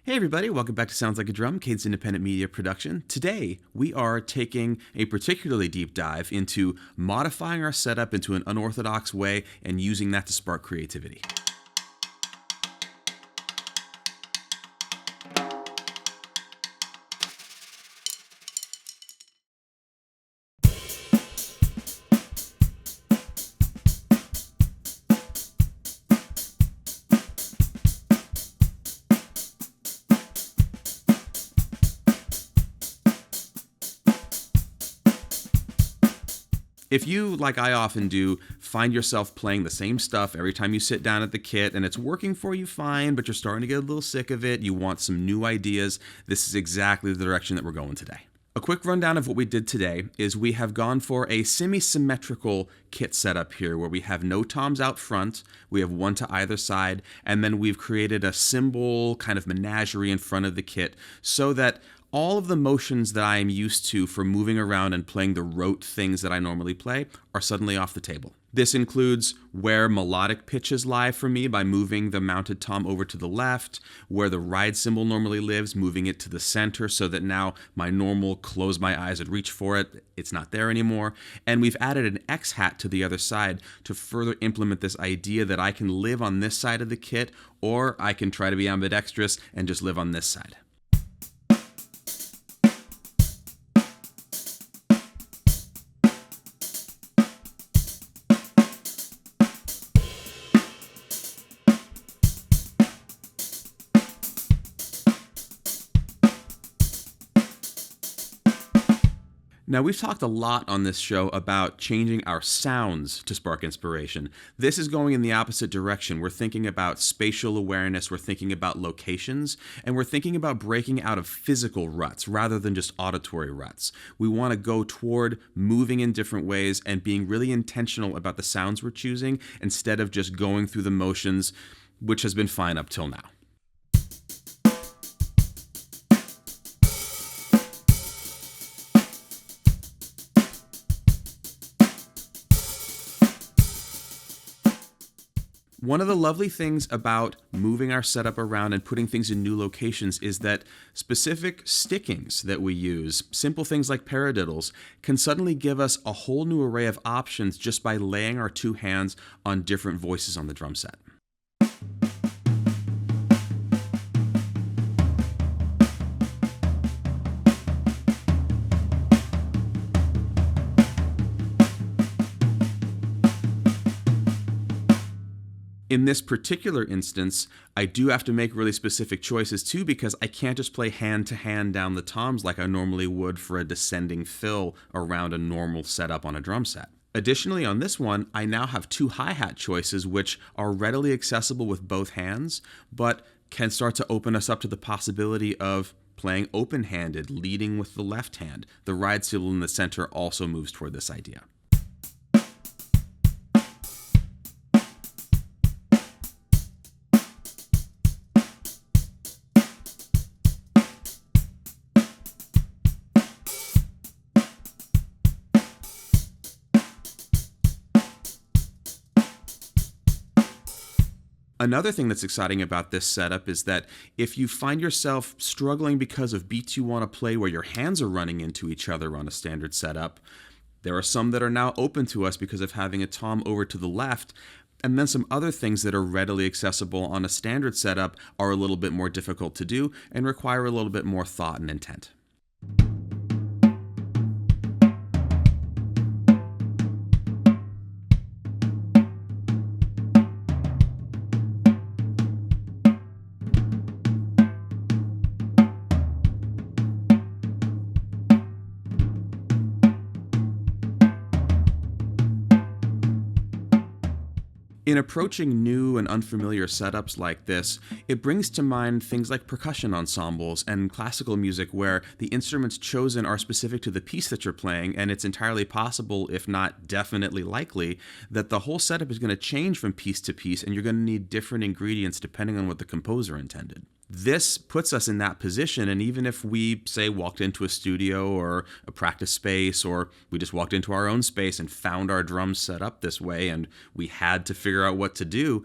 Hey everybody, welcome back to Sounds Like a Drum, Cade's independent media production. Today, we are taking a particularly deep dive into modifying our setup into an unorthodox way and using that to spark creativity. If you, like I often do, find yourself playing the same stuff every time you sit down at the kit and it's working for you fine, but you're starting to get a little sick of it, you want some new ideas, this is exactly the direction that we're going today. A quick rundown of what we did today is we have gone for a semi-symmetrical kit setup here where we have no toms out front, we have one to either side, and then we've created a cymbal kind of menagerie in front of the kit so that all of the motions that I am used to for moving around and playing the rote things that I normally play are suddenly off the table. This includes where melodic pitches lie for me by moving the mounted tom over to the left, where the ride cymbal normally lives, moving it to the center so that now my normal close my eyes and reach for it, it's not there anymore. And we've added an X-hat to the other side to further implement this idea that I can live on this side of the kit, or I can try to be ambidextrous and just live on this side. Now, we've talked a lot on this show about changing our sounds to spark inspiration. This is going in the opposite direction. We're thinking about spatial awareness, we're thinking about locations, and we're thinking about breaking out of physical ruts rather than just auditory ruts. We want to go toward moving in different ways and being really intentional about the sounds we're choosing instead of just going through the motions, which has been fine up till now. One of the lovely things about moving our setup around and putting things in new locations is that specific stickings that we use, simple things like paradiddles, can suddenly give us a whole new array of options just by laying our two hands on different voices on the drum set. In this particular instance, I do have to make really specific choices too because I can't just play hand to hand down the toms like I normally would for a descending fill around a normal setup on a drum set. Additionally, on this one, I now have two hi-hat choices which are readily accessible with both hands, but can start to open us up to the possibility of playing open-handed, leading with the left hand. The ride cymbal in the center also moves toward this idea. Another thing that's exciting about this setup is that if you find yourself struggling because of beats you want to play where your hands are running into each other on a standard setup, there are some that are now open to us because of having a tom over to the left, and then some other things that are readily accessible on a standard setup are a little bit more difficult to do and require a little bit more thought and intent. In approaching new and unfamiliar setups like this, it brings to mind things like percussion ensembles and classical music where the instruments chosen are specific to the piece that you're playing, and it's entirely possible, if not definitely likely, that the whole setup is going to change from piece to piece and you're going to need different ingredients depending on what the composer intended. This puts us in that position, and even if we, say, walked into a studio or a practice space, or we just walked into our own space and found our drums set up this way and we had to figure out what to do,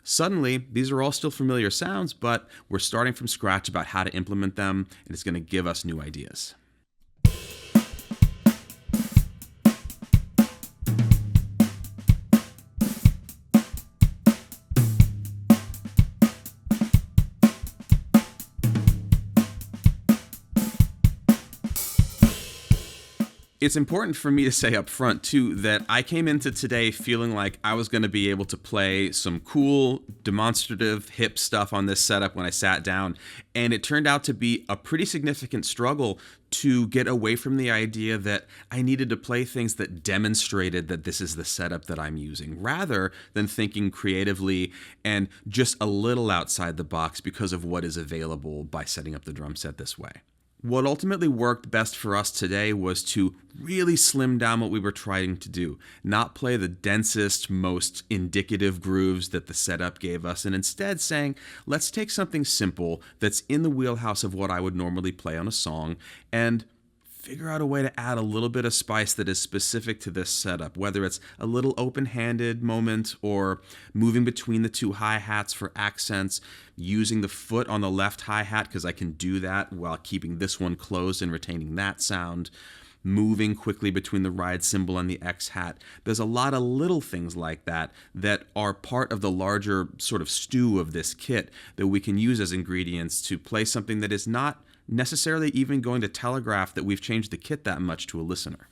Suddenly, these are all still familiar sounds, but we're starting from scratch about how to implement them, and it's going to give us new ideas. It's important for me to say up front, too, that I came into today feeling like I was going to be able to play some cool, demonstrative, hip stuff on this setup when I sat down, and it turned out to be a pretty significant struggle to get away from the idea that I needed to play things that demonstrated that this is the setup that I'm using, rather than thinking creatively and just a little outside the box because of what is available by setting up the drum set this way. What ultimately worked best for us today was to really slim down what we were trying to do, not play the densest, most indicative grooves that the setup gave us, and instead saying, let's take something simple that's in the wheelhouse of what I would normally play on a song and figure out a way to add a little bit of spice that is specific to this setup, whether it's a little open-handed moment or moving between the two hi-hats for accents, using the foot on the left hi-hat because I can do that while keeping this one closed and retaining that sound, moving quickly between the ride cymbal and the X-hat. There's a lot of little things like that that are part of the larger sort of stew of this kit that we can use as ingredients to play something that is not necessarily even going to telegraph that we've changed the kit that much to a listener.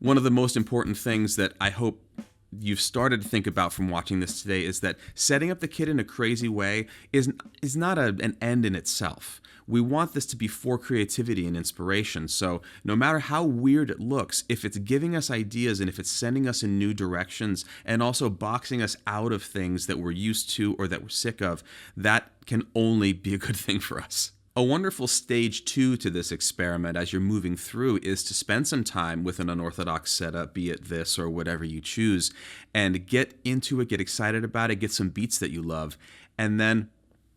One of the most important things that I hope you've started to think about from watching this today is that setting up the kit in a crazy way is not an end in itself. We want this to be for creativity and inspiration, so no matter how weird it looks, if it's giving us ideas and if it's sending us in new directions and also boxing us out of things that we're used to or that we're sick of, that can only be a good thing for us. A wonderful stage 2 to this experiment as you're moving through is to spend some time with an unorthodox setup, be it this or whatever you choose, and get into it, get excited about it, get some beats that you love, and then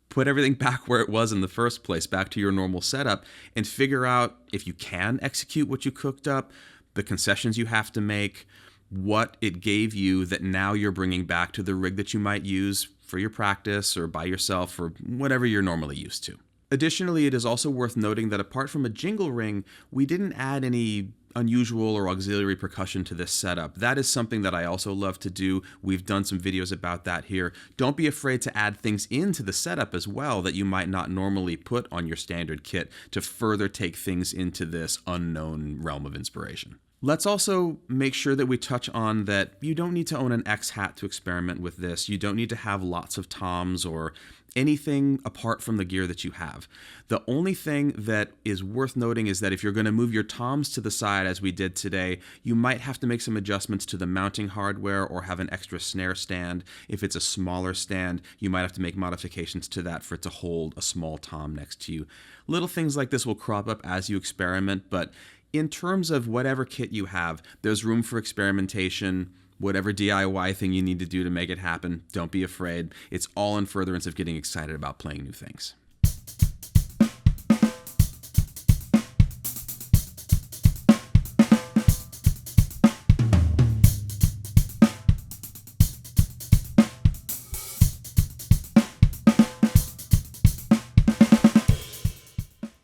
put everything back where it was in the first place, back to your normal setup, and figure out if you can execute what you cooked up, the concessions you have to make, what it gave you that now you're bringing back to the rig that you might use for your practice or by yourself or whatever you're normally used to. Additionally, it is also worth noting that apart from a jingle ring, we didn't add any unusual or auxiliary percussion to this setup. That is something that I also love to do. We've done some videos about that here. Don't be afraid to add things into the setup as well that you might not normally put on your standard kit to further take things into this unknown realm of inspiration. Let's also make sure that we touch on that you don't need to own an X-hat to experiment with this. You don't need to have lots of toms or anything apart from the gear that you have. The only thing that is worth noting is that if you're going to move your toms to the side as we did today, you might have to make some adjustments to the mounting hardware or have an extra snare stand. If it's a smaller stand, you might have to make modifications to that for it to hold a small tom next to you. Little things like this will crop up as you experiment, but in terms of whatever kit you have, there's room for experimentation. Whatever DIY thing you need to do to make it happen, don't be afraid. It's all in furtherance of getting excited about playing new things.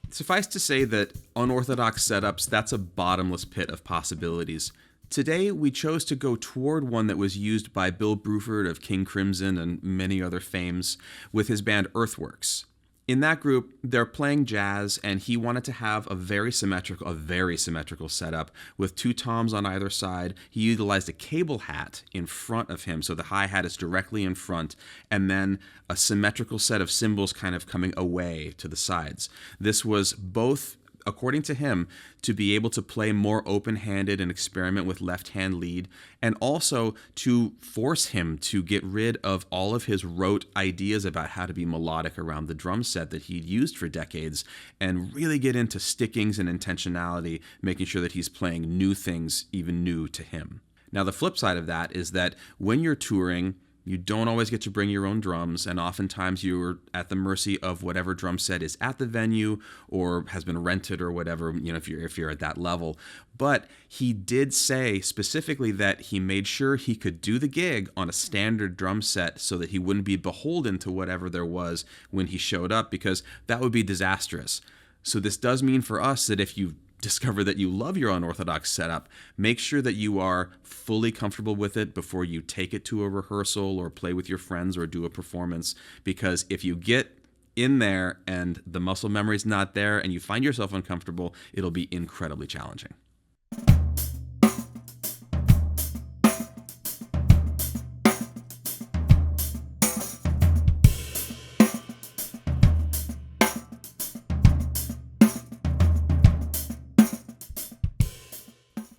Suffice to say that unorthodox setups, that's a bottomless pit of possibilities. Today, we chose to go toward one that was used by Bill Bruford of King Crimson and many other fames with his band Earthworks. In that group, they're playing jazz, and he wanted to have a very symmetrical setup with two toms on either side. He utilized a cable hat in front of him, so the hi-hat is directly in front, and then a symmetrical set of cymbals kind of coming away to the sides. This was both, according to him, to be able to play more open-handed and experiment with left-hand lead, and also to force him to get rid of all of his rote ideas about how to be melodic around the drum set that he'd used for decades, and really get into stickings and intentionality, making sure that he's playing new things, even new to him. Now, the flip side of that is that when you're touring, you don't always get to bring your own drums, and oftentimes you're at the mercy of whatever drum set is at the venue or has been rented or whatever, if you're at that level. But he did say specifically that he made sure he could do the gig on a standard drum set so that he wouldn't be beholden to whatever there was when he showed up, because that would be disastrous. So this does mean for us that if you discover that you love your unorthodox setup, make sure that you are fully comfortable with it before you take it to a rehearsal or play with your friends or do a performance. Because if you get in there and the muscle memory is not there and you find yourself uncomfortable, it'll be incredibly challenging.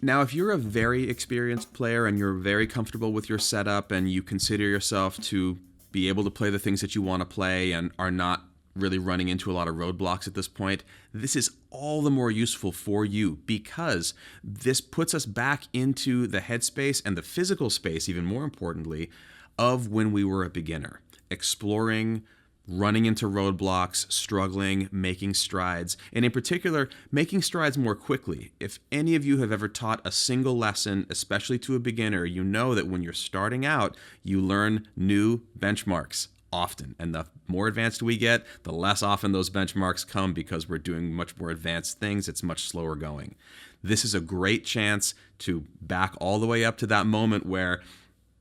Now, if you're a very experienced player and you're very comfortable with your setup and you consider yourself to be able to play the things that you want to play and are not really running into a lot of roadblocks at this point, this is all the more useful for you, because this puts us back into the headspace and the physical space, even more importantly, of when we were a beginner, exploring, running into roadblocks, struggling, making strides, and in particular, making strides more quickly. If any of you have ever taught a single lesson, especially to a beginner, you know that when you're starting out, you learn new benchmarks often. And the more advanced we get, the less often those benchmarks come because we're doing much more advanced things. It's much slower going. This is a great chance to back all the way up to that moment where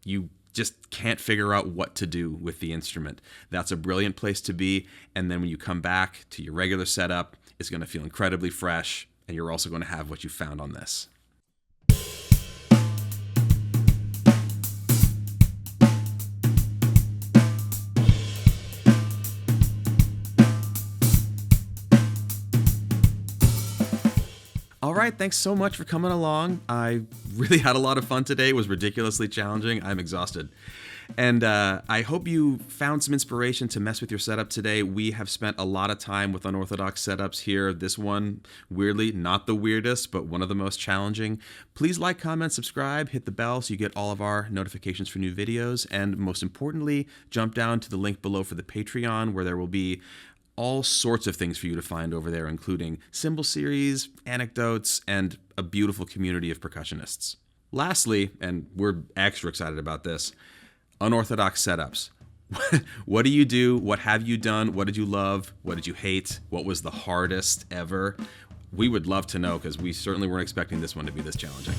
you just can't figure out what to do with the instrument. That's a brilliant place to be. And then when you come back to your regular setup, it's going to feel incredibly fresh, and you're also going to have what you found on this. All right, thanks so much for coming along. I really had a lot of fun today. It was ridiculously challenging. I'm exhausted. And I hope you found some inspiration to mess with your setup today. We have spent a lot of time with unorthodox setups here. This one, weirdly, not the weirdest, but one of the most challenging. Please like, comment, subscribe, hit the bell so you get all of our notifications for new videos. And most importantly, jump down to the link below for the Patreon, where there will be all sorts of things for you to find over there, including cymbal series, anecdotes, and a beautiful community of percussionists. Lastly, and we're extra excited about this, unorthodox setups. What do you do? What have you done? What did you love? What did you hate? What was the hardest ever? We would love to know, because we certainly weren't expecting this one to be this challenging.